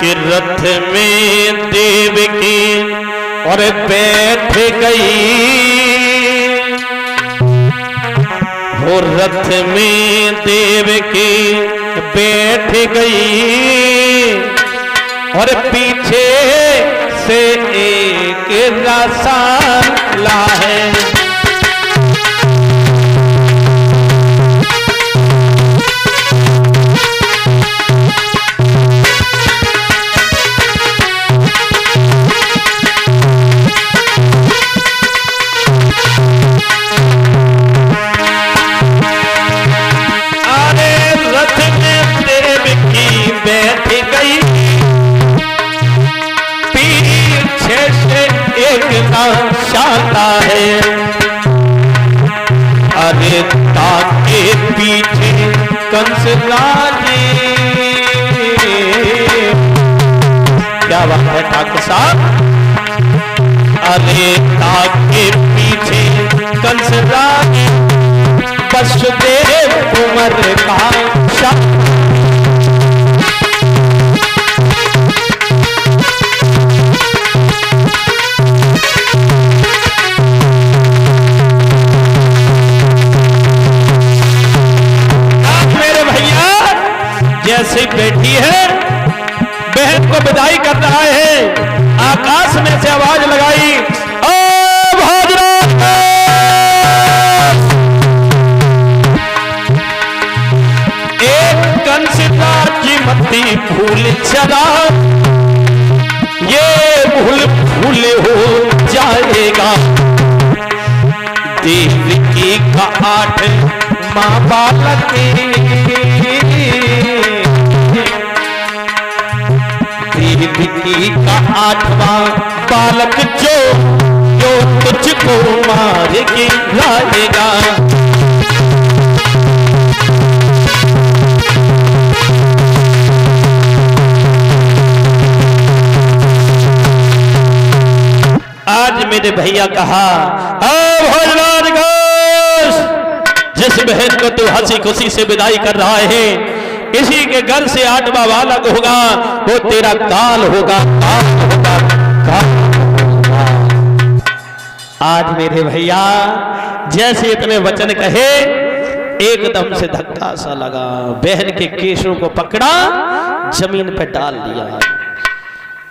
कि रथ में देवकी और बैठ गई, वो रथ में देवकी बैठ गई और पीछे से एक रसाला है। शाता है अरे ताके पीछे कंस राजी, क्या बात है ठाकुर साहब। अरे ताके पीछे कंस राजी, वसुदेव कुंवर का शाह। जैसे बैठी है बहन को विदाई कर रहा है, आकाश में से आवाज लगाई, ओ भोजराज। एक कंसिता की मत्ती फूल चला, ये भूल भूल हो जाएगा। देवकी का 8 माँ बालक देवकी का 8वां बालक जो तुझको मार के लाएगा। आज मेरे भैया कहा, भोजराज घोष, जिस बहन को तू हंसी खुशी से विदाई कर रहा है, इसी के घर से 8वां बालक होगा, वो तेरा काल होगा, काल होगा, काल होगा। आज मेरे भैया जैसे इतने वचन कहे, एकदम से धक्का सा लगा, बहन के केशों को पकड़ा, जमीन पे डाल दिया।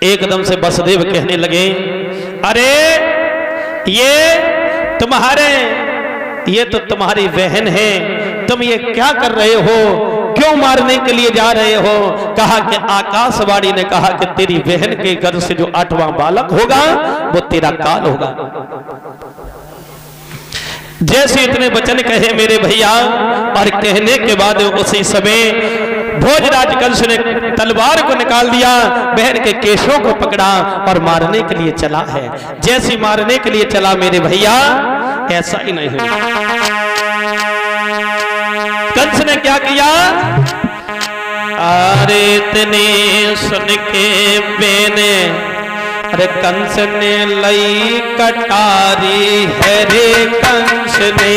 एकदम से वसुदेव कहने लगे, अरे ये तो तुम्हारी बहन है, तुम ये क्या कर रहे हो, क्यों मारने के लिए जा रहे हो। कहा कि आकाशवाणी ने कहा कि तेरी बहन के घर से जो 8वां बालक होगा वो तेरा काल होगा। जैसे इतने वचन कहे मेरे भैया, और कहने के बाद उसी समय भोजराज कंस ने तलवार को निकाल दिया, बहन के केशों को पकड़ा और मारने के लिए चला है। जैसे मारने के लिए चला मेरे भैया, ऐसा ही नहीं हुआ। कंस ने क्या किया, अरे इतने सुन के बेने, अरे कंस ने लई कटारी है रे, कंस ने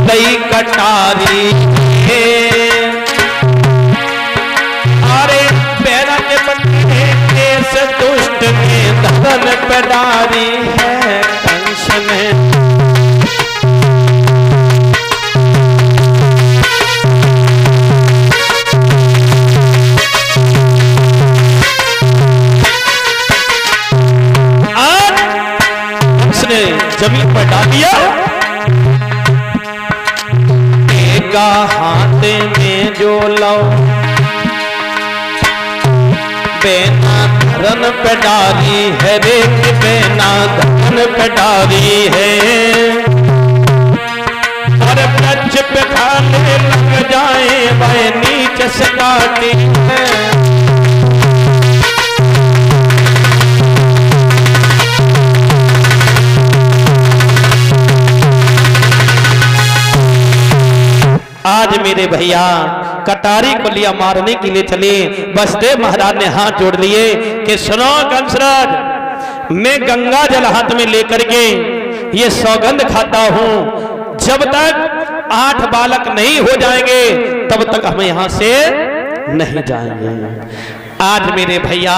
लई कटारी है। अरे पैरा के पट्टे से दुष्ट के धन पे डारी है कंस ने। जमीन पर डाल दिया, एक हाथ में जो लो बेना धन पे डाली है रे, बेना धन पे डाली है। और ब्रज पे खाने लग जाए वह नीच से काटी है। आज मेरे भैया कटारी को लिया मारने के लिए चले। वसुदेव महाराज ने हाथ जोड़ लिए कि सुनो कंसराज, मैं गंगा जल हाथ में लेकर के ये सौगंध खाता हूं, जब तक 8 बालक नहीं हो जाएंगे तब तक हम यहां से नहीं जाएंगे। आज मेरे भैया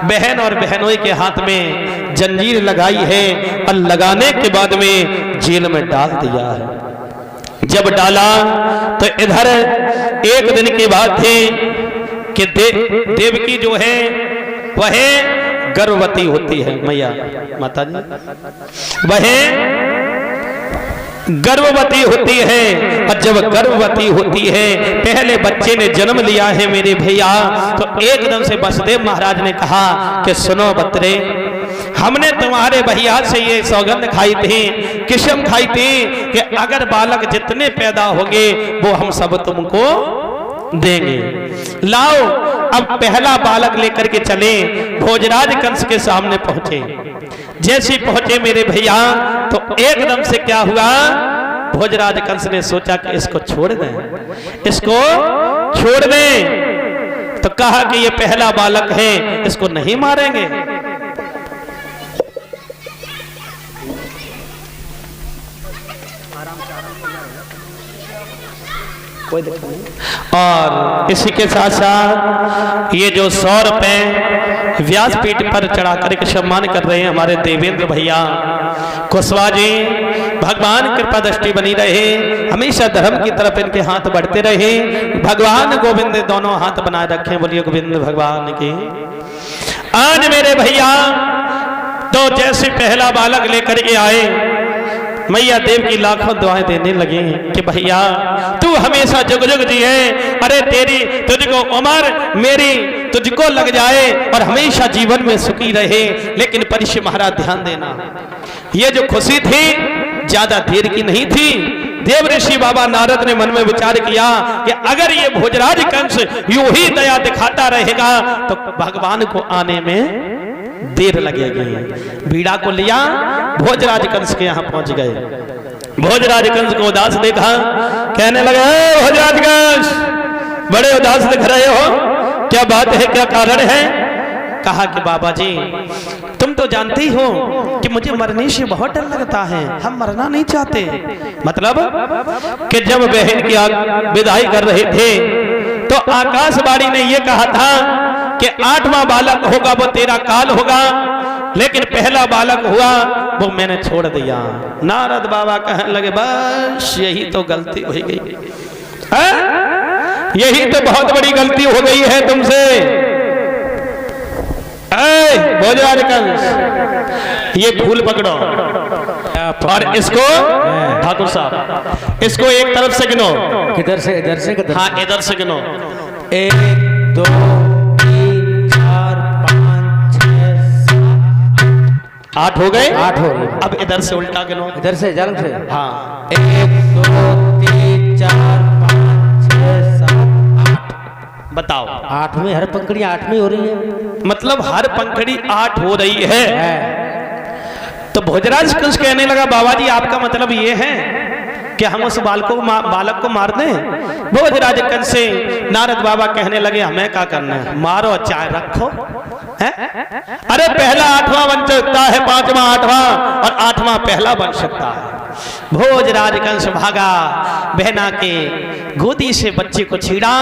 बहन और बहनोई के हाथ में जंजीर लगाई है और लगाने के बाद में जेल में डाल दिया है। जब डाला तो इधर एक दिन की बात थी कि देवकी जो है वह गर्भवती होती है। मैया माता जी वह गर्भवती होती है और जब गर्भवती होती है पहले बच्चे ने जन्म लिया है मेरे भैया, तो एकदम से वसुदेव महाराज ने कहा कि सुनो बतरे, हमने तुम्हारे भैया से ये सौगंध खाई थी, किस्म खाई थी कि अगर बालक जितने पैदा होंगे वो हम सब तुमको देंगे। लाओ अब पहला बालक लेकर के चले। भोजराज कंस के सामने पहुंचे। जैसे पहुंचे मेरे भैया तो एकदम से क्या हुआ, भोजराज कंस ने सोचा कि इसको छोड़ दें, इसको छोड़ दें। तो कहा कि ये पहला बालक है, इसको नहीं मारेंगे। कोई दिक्कत नहीं। और इसी के साथ साथ ये जो 100 रुपए व्यासपीठ पर चढ़ा कर के सम्मान कर रहे हैं हमारे देवेंद्र भैया कुशवाहा जी, भगवान कृपा दृष्टि बनी रहे, हमेशा धर्म की तरफ इनके हाथ बढ़ते रहे, भगवान गोविंद दोनों हाथ बनाए रखें। बोलिए गोविंद भगवान की। आज मेरे भैया तो जैसे पहला बालक लेकर के आए, मैया देव की लाखों दुआएं देने लगे कि भैया तू हमेशा जुग जुग जिए, अरे तेरी तुझको उम्र मेरी तुझको लग जाए और हमेशा जीवन में सुखी रहे। लेकिन परीक्षित महाराज ध्यान देना, ये जो खुशी थी ज्यादा देर की नहीं थी। देव ऋषि बाबा नारद ने मन में विचार किया कि अगर ये भोजराज कंस यूं ही दया दिखाता रहेगा तो भगवान को आने में देर लगेगी। बीड़ा को लिया, भोजराज कंस के यहाँ पहुंच गए। भोजराज कंस को उदास देखा, कहने लगे भोजराज कंस बड़े उदास दिख रहे हो, क्या बात है, क्या कारण है? कहा कि बाबा जी तुम तो जानते ही हो कि मुझे मरने से बहुत डर लगता है, हम मरना नहीं चाहते। मतलब कि जब बहन की विदाई कर रहे थे तो आकाशवाणी ने यह कहा था कि 8वां बालक होगा वो तेरा काल होगा, लेकिन पहला बालक हुआ वो मैंने छोड़ दिया। नारद बाबा कहने लगे बस यही तो गलती हो गई, यही तो बहुत बड़ी गलती हो गई है तुमसे। भोजराज कंस ये फूल पकड़ो और इसको ठाकुर साहब इसको एक तरफ से गिनो। किधर से? इधर से? हाँ इधर से गिनो। 1 2 3 4 5 6 7 8 हो गए। 8 हो गए। अब इधर से उल्टा गिनो। इधर से जन्म से? हाँ 1 2 3 4 5 6 7 8। बताओ 8वीं हर पंखड़ी 8वीं हो रही है, मतलब हर पंखड़ी 8 हो रही है। तो भोजराज कंस कहने लगा बाबा जी आपका मतलब ये है कि हम उस बालक को मार दें? भोजराज कंस से नारद बाबा कहने लगे हमें क्या करना है, मारो चाहे रखो है? अरे पहला 8वां बन सकता है, 5वां 8वां और 8वां पहला बन सकता है। भोजराज कंस भागा, बहना के गोदी से बच्चे को छीड़ा,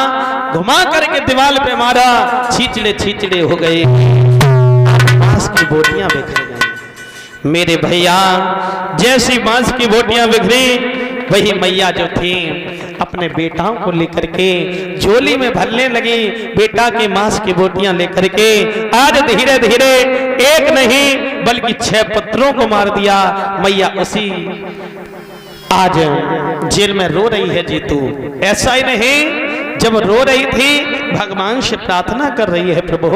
घुमा करके दीवार पे मारा, छींचड़े हो गए, बांस की बोटियां बिखर गई। मेरे भैया जैसी बांस की बोटियां बिखरी, वही मैया जो थी अपने बेटाओं को लेकर के झोली में भरने लगी, बेटा के मांस की बोटियां लेकर के। आज धीरे धीरे एक नहीं बल्कि 6 पुत्रों को मार दिया। मैया उसी आज जेल में रो रही है जीतू। ऐसा ही नहीं, जब रो रही थी भगवान से प्रार्थना कर रही है, प्रभु